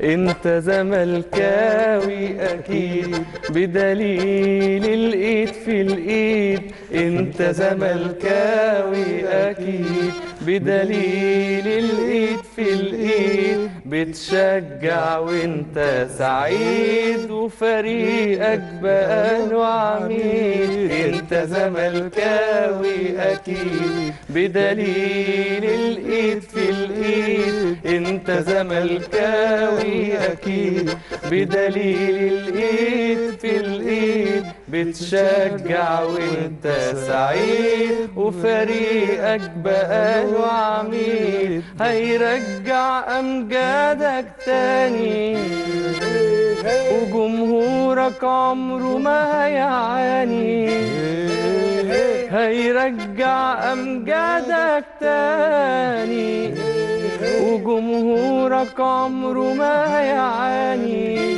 انت زملكاوي اكيد بدليل الايد في الايد. انت زملكاوي اكيد بدليل الايد في الايد. بتشجع وانت سعيد وفريقك بقى له عميد. انت زملكاوي اكيد بدليل الايد في الايد. انت زملكاوي اكيد بدليل الايد في الايد. بتشجع وانت سعيد وفريقك بقى له عميد. هيرجع امجادك تاني وجمهورك عمره ما هيعاني. هيرجع امجادك تاني وجمهورك عمره ما هيعاني.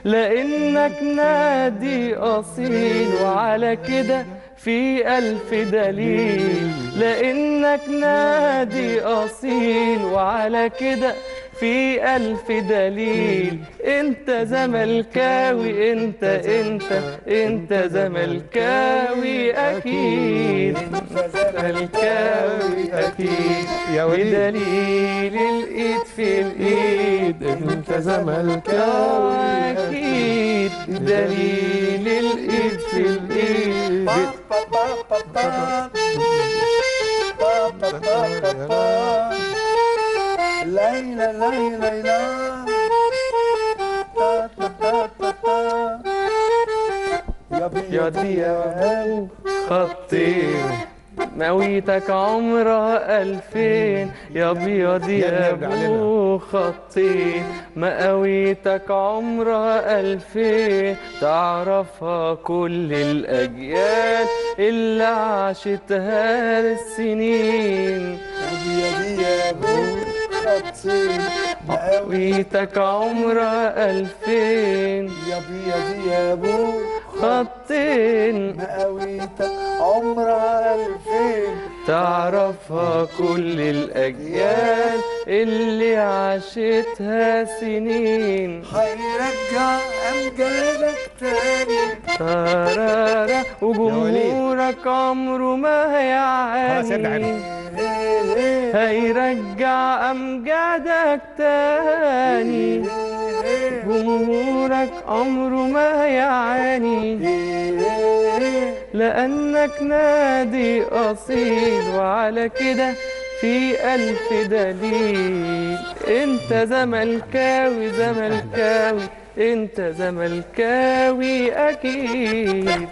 لانك نادي اصيل وعلى كده في ألف دليل. لانك نادي اصيل وعلى كده في ألف دليل. انت زملكاوي انت زملكاوي اكيد. زملكاوي اكيد بدليل الايد في الايد. انت زملكاوي اكيد بدليل الايد في الايد. ليلى ليلى ليلى يا دي يا خطين مقاويتك عمرها 2000. يا ابيض يا ابو خطين مقاويتك عمرها 2000. تعرفها كل الاجيال اللي عاشتها السنين. يا ابو خطين مقاويتك عمرها 2000. يا ابو خطين مقاويتك عمرها 2000. تعرفها كل الأجيال اللي عاشتها سنين. هيرجع أمجادك تاني ترارا وجمهورك عمره ما هيعاني. هيرجع أمجادك تاني جمهورك عمره ما هيعاني. لأنك نادي أصيل وعلى كده في ألف دليل. انت زملكاوي انت زملكاوي أكيد.